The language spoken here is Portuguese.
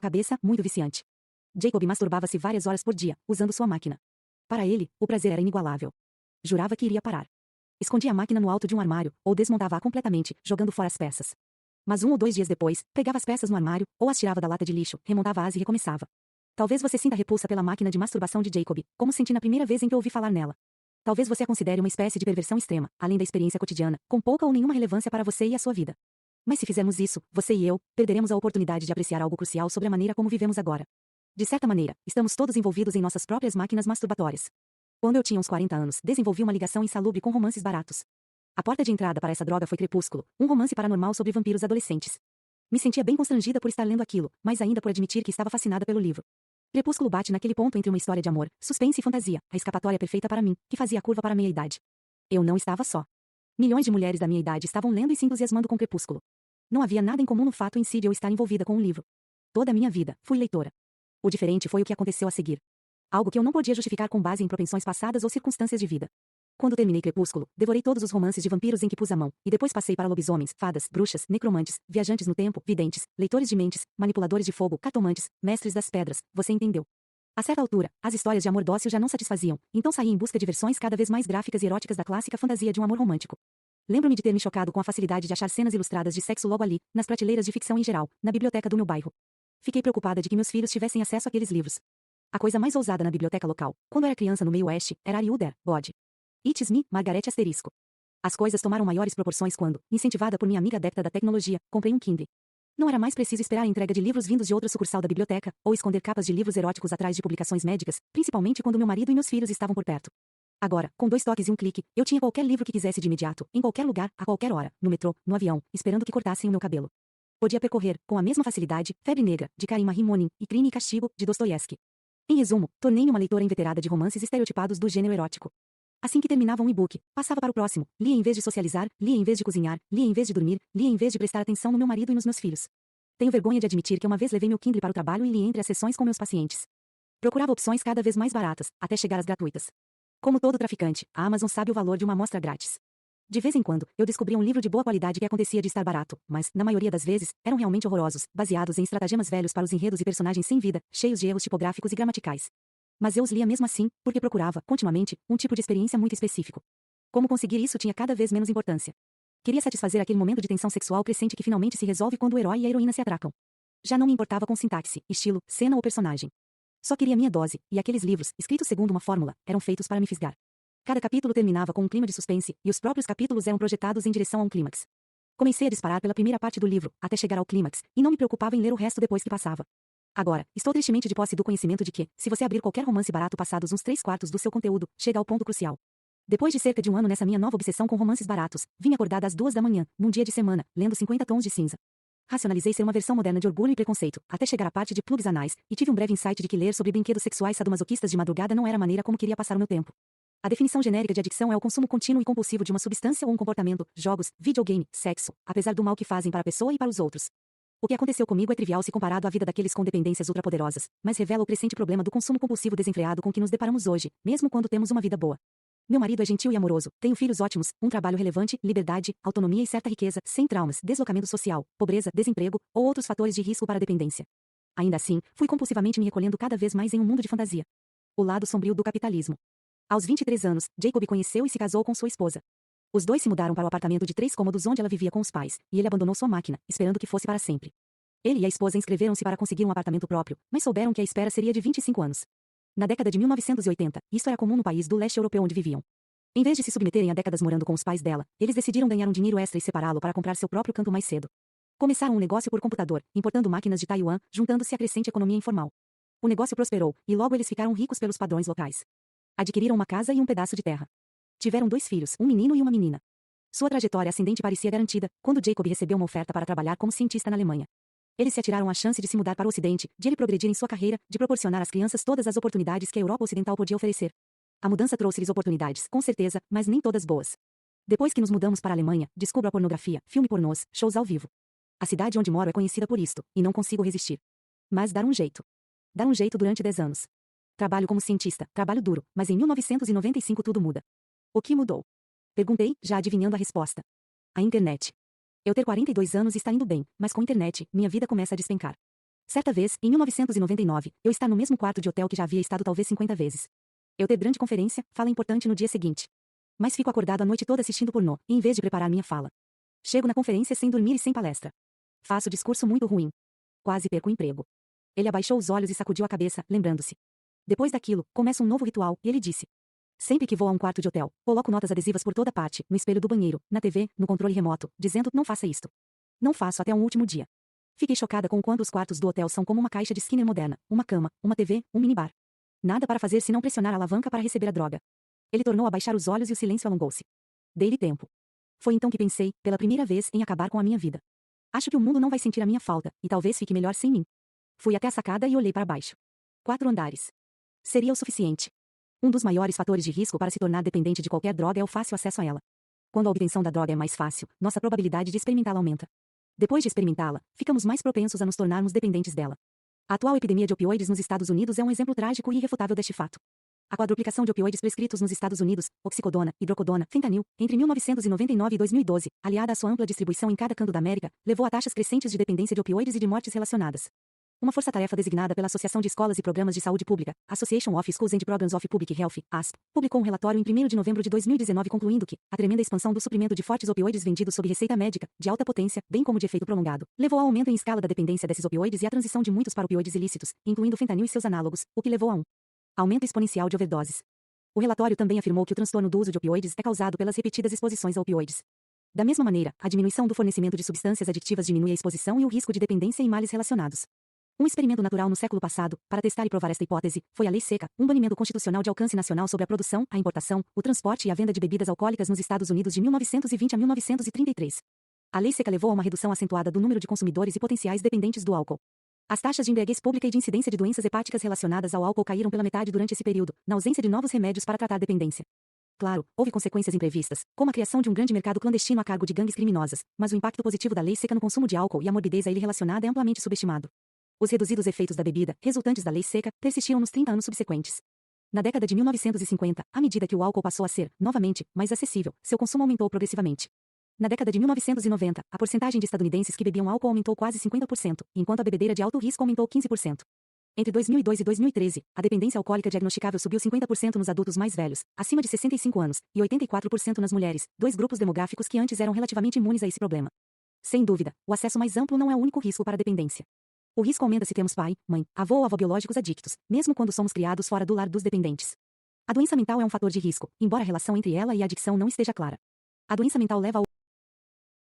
cabeça, muito viciante. Jacob masturbava-se várias horas por dia, usando sua máquina. Para ele, o prazer era inigualável. Jurava que iria parar. Escondia a máquina no alto de um armário, ou desmontava-a completamente, jogando fora as peças. Mas 1 ou 2 dias depois, pegava as peças no armário, ou as tirava da lata de lixo, remontava-as e recomeçava. Talvez você sinta repulsa pela máquina de masturbação de Jacob, como senti na primeira vez em que ouvi falar nela. Talvez você a considere uma espécie de perversão extrema, além da experiência cotidiana, com pouca ou nenhuma relevância para você e a sua vida. Mas se fizermos isso, você e eu, perderemos a oportunidade de apreciar algo crucial sobre a maneira como vivemos agora. De certa maneira, estamos todos envolvidos em nossas próprias máquinas masturbatórias. Quando eu tinha uns 40 anos, desenvolvi uma ligação insalubre com romances baratos. A porta de entrada para essa droga foi Crepúsculo, um romance paranormal sobre vampiros adolescentes. Me sentia bem constrangida por estar lendo aquilo, mas ainda por admitir que estava fascinada pelo livro. Crepúsculo bate naquele ponto entre uma história de amor, suspense e fantasia, a escapatória perfeita para mim, que fazia a curva para a meia-idade. Eu não estava só. Milhões de mulheres da minha idade estavam lendo e se entusiasmando com Crepúsculo. Não havia nada em comum no fato em si de eu estar envolvida com o livro. Toda a minha vida, fui leitora. O diferente foi o que aconteceu a seguir. Algo que eu não podia justificar com base em propensões passadas ou circunstâncias de vida. Quando terminei Crepúsculo, devorei todos os romances de vampiros em que pus a mão, e depois passei para lobisomens, fadas, bruxas, necromantes, viajantes no tempo, videntes, leitores de mentes, manipuladores de fogo, cartomantes, mestres das pedras, você entendeu. A certa altura, as histórias de amor dócil já não satisfaziam, então saí em busca de versões cada vez mais gráficas e eróticas da clássica fantasia de um amor romântico. Lembro-me de ter me chocado com a facilidade de achar cenas ilustradas de sexo logo ali, nas prateleiras de ficção em geral, na biblioteca do meu bairro. Fiquei preocupada de que meus filhos tivessem acesso àqueles livros. A coisa mais ousada na biblioteca local, quando era criança no meio oeste, era Are You There, God? It's Me, Margaret Asterisco. As coisas tomaram maiores proporções quando, incentivada por minha amiga adepta da tecnologia, comprei um Kindle. Não era mais preciso esperar a entrega de livros vindos de outra sucursal da biblioteca, ou esconder capas de livros eróticos atrás de publicações médicas, principalmente quando meu marido e meus filhos estavam por perto. Agora, com 2 toques e um clique, eu tinha qualquer livro que quisesse de imediato, em qualquer lugar, a qualquer hora, no metrô, no avião, esperando que cortassem o meu cabelo. Podia percorrer, com a mesma facilidade, Febre Negra, de Karim Mahimonin, e Crime e Castigo, de Dostoiévski. Em resumo, tornei-me uma leitora inveterada de romances estereotipados do gênero erótico. Assim que terminava um e-book, passava para o próximo, lia em vez de socializar, lia em vez de cozinhar, lia em vez de dormir, lia em vez de prestar atenção no meu marido e nos meus filhos. Tenho vergonha de admitir que uma vez levei meu Kindle para o trabalho e li entre as sessões com meus pacientes. Procurava opções cada vez mais baratas, até chegar às gratuitas. Como todo traficante, a Amazon sabe o valor de uma amostra grátis. De vez em quando, eu descobria um livro de boa qualidade que acontecia de estar barato, mas, na maioria das vezes, eram realmente horrorosos, baseados em estratagemas velhos para os enredos e personagens sem vida, cheios de erros tipográficos e gramaticais. Mas eu os lia mesmo assim, porque procurava, continuamente, um tipo de experiência muito específico. Como conseguir isso tinha cada vez menos importância. Queria satisfazer aquele momento de tensão sexual crescente que finalmente se resolve quando o herói e a heroína se atracam. Já não me importava com sintaxe, estilo, cena ou personagem. Só queria minha dose, e aqueles livros, escritos segundo uma fórmula, eram feitos para me fisgar. Cada capítulo terminava com um clima de suspense, e os próprios capítulos eram projetados em direção a um clímax. Comecei a disparar pela primeira parte do livro, até chegar ao clímax, e não me preocupava em ler o resto depois que passava. Agora, estou tristemente de posse do conhecimento de que, se você abrir qualquer romance barato passados uns 3/4 do seu conteúdo, chega ao ponto crucial. Depois de cerca de um ano nessa minha nova obsessão com romances baratos, vim acordada às 2 da manhã, num dia de semana, lendo 50 tons de cinza. Racionalizei ser uma versão moderna de Orgulho e Preconceito, até chegar à parte de plugs anais, e tive um breve insight de que ler sobre brinquedos sexuais sadomasoquistas de madrugada não era a maneira como queria passar o meu tempo. A definição genérica de adicção é o consumo contínuo e compulsivo de uma substância ou um comportamento, jogos, videogame, sexo, apesar do mal que fazem para a pessoa e para os outros. O que aconteceu comigo é trivial se comparado à vida daqueles com dependências ultrapoderosas, mas revela o crescente problema do consumo compulsivo desenfreado com que nos deparamos hoje, mesmo quando temos uma vida boa. Meu marido é gentil e amoroso, tenho filhos ótimos, um trabalho relevante, liberdade, autonomia e certa riqueza, sem traumas, deslocamento social, pobreza, desemprego, ou outros fatores de risco para a dependência. Ainda assim, fui compulsivamente me recolhendo cada vez mais em um mundo de fantasia. O lado sombrio do capitalismo. Aos 23 anos, Jacob conheceu e se casou com sua esposa. Os dois se mudaram para o apartamento de 3 cômodos onde ela vivia com os pais, e ele abandonou sua máquina, esperando que fosse para sempre. Ele e a esposa inscreveram-se para conseguir um apartamento próprio, mas souberam que a espera seria de 25 anos. Na década de 1980, isso era comum no país do leste europeu onde viviam. Em vez de se submeterem a décadas morando com os pais dela, eles decidiram ganhar um dinheiro extra e separá-lo para comprar seu próprio canto mais cedo. Começaram um negócio por computador, importando máquinas de Taiwan, juntando-se à crescente economia informal. O negócio prosperou, e logo eles ficaram ricos pelos padrões locais. Adquiriram uma casa e um pedaço de terra. Tiveram 2 filhos, um menino e uma menina. Sua trajetória ascendente parecia garantida, quando Jacob recebeu uma oferta para trabalhar como cientista na Alemanha. Eles se atiraram à chance de se mudar para o Ocidente, de ele progredir em sua carreira, de proporcionar às crianças todas as oportunidades que a Europa Ocidental podia oferecer. A mudança trouxe-lhes oportunidades, com certeza, mas nem todas boas. Depois que nos mudamos para a Alemanha, descubro a pornografia, filme pornôs, shows ao vivo. A cidade onde moro é conhecida por isto, e não consigo resistir. Mas dar um jeito. Dar um jeito durante 10 anos. Trabalho como cientista, trabalho duro, mas em 1995 tudo muda. O que mudou? Perguntei, já adivinhando a resposta. A internet. Eu ter 42 anos está indo bem, mas com internet, minha vida começa a despencar. Certa vez, em 1999, eu estar no mesmo quarto de hotel que já havia estado talvez 50 vezes. Eu ter grande conferência, fala importante no dia seguinte. Mas fico acordado a noite toda assistindo pornô, em vez de preparar minha fala. Chego na conferência sem dormir e sem palestra. Faço discurso muito ruim. Quase perco o emprego. Ele abaixou os olhos e sacudiu a cabeça, lembrando-se. Depois daquilo, começa um novo ritual, e ele disse. Sempre que vou a um quarto de hotel, coloco notas adesivas por toda parte, no espelho do banheiro, na TV, no controle remoto, dizendo, não faça isto. Não faço até um último dia. Fiquei chocada com o quanto os quartos do hotel são como uma caixa de Skinner moderna, uma cama, uma TV, um minibar. Nada para fazer senão pressionar a alavanca para receber a droga. Ele tornou a baixar os olhos e o silêncio alongou-se. Dei-lhe tempo. Foi então que pensei, pela primeira vez, em acabar com a minha vida. Acho que o mundo não vai sentir a minha falta, e talvez fique melhor sem mim. Fui até a sacada e olhei para baixo. 4 andares. Seria o suficiente. Um dos maiores fatores de risco para se tornar dependente de qualquer droga é o fácil acesso a ela. Quando a obtenção da droga é mais fácil, nossa probabilidade de experimentá-la aumenta. Depois de experimentá-la, ficamos mais propensos a nos tornarmos dependentes dela. A atual epidemia de opioides nos Estados Unidos é um exemplo trágico e irrefutável deste fato. A quadruplicação de opioides prescritos nos Estados Unidos, oxicodona, hidrocodona, fentanil, entre 1999 e 2012, aliada à sua ampla distribuição em cada canto da América, levou a taxas crescentes de dependência de opioides e de mortes relacionadas. Uma força-tarefa designada pela Associação de Escolas e Programas de Saúde Pública, Association of Schools and Programs of Public Health, ASP, publicou um relatório em 1º de novembro de 2019 concluindo que a tremenda expansão do suprimento de fortes opioides vendidos sob receita médica, de alta potência, bem como de efeito prolongado, levou ao aumento em escala da dependência desses opioides e à transição de muitos para opioides ilícitos, incluindo fentanil e seus análogos, o que levou a um aumento exponencial de overdoses. O relatório também afirmou que o transtorno do uso de opioides é causado pelas repetidas exposições a opioides. Da mesma maneira, a diminuição do fornecimento de substâncias adictivas diminui a exposição e o risco de dependência e males relacionados. Um experimento natural no século passado, para testar e provar esta hipótese, foi a Lei Seca, um banimento constitucional de alcance nacional sobre a produção, a importação, o transporte e a venda de bebidas alcoólicas nos Estados Unidos de 1920 a 1933. A Lei Seca levou a uma redução acentuada do número de consumidores e potenciais dependentes do álcool. As taxas de embriaguez pública e de incidência de doenças hepáticas relacionadas ao álcool caíram pela metade durante esse período, na ausência de novos remédios para tratar dependência. Claro, houve consequências imprevistas, como a criação de um grande mercado clandestino a cargo de gangues criminosas, mas o impacto positivo da Lei Seca no consumo de álcool e a morbidez a ele relacionada é amplamente subestimado. Os reduzidos efeitos da bebida, resultantes da Lei Seca, persistiram nos 30 anos subsequentes. Na década de 1950, à medida que o álcool passou a ser, novamente, mais acessível, seu consumo aumentou progressivamente. Na década de 1990, a porcentagem de estadunidenses que bebiam álcool aumentou quase 50%, enquanto a bebedeira de alto risco aumentou 15%. Entre 2002 e 2013, a dependência alcoólica diagnosticável subiu 50% nos adultos mais velhos, acima de 65 anos, e 84% nas mulheres, dois grupos demográficos que antes eram relativamente imunes a esse problema. Sem dúvida, o acesso mais amplo não é o único risco para a dependência. O risco aumenta se temos pai, mãe, avô ou avó biológicos adictos, mesmo quando somos criados fora do lar dos dependentes. A doença mental é um fator de risco, embora a relação entre ela e a adicção não esteja clara. A doença mental leva ao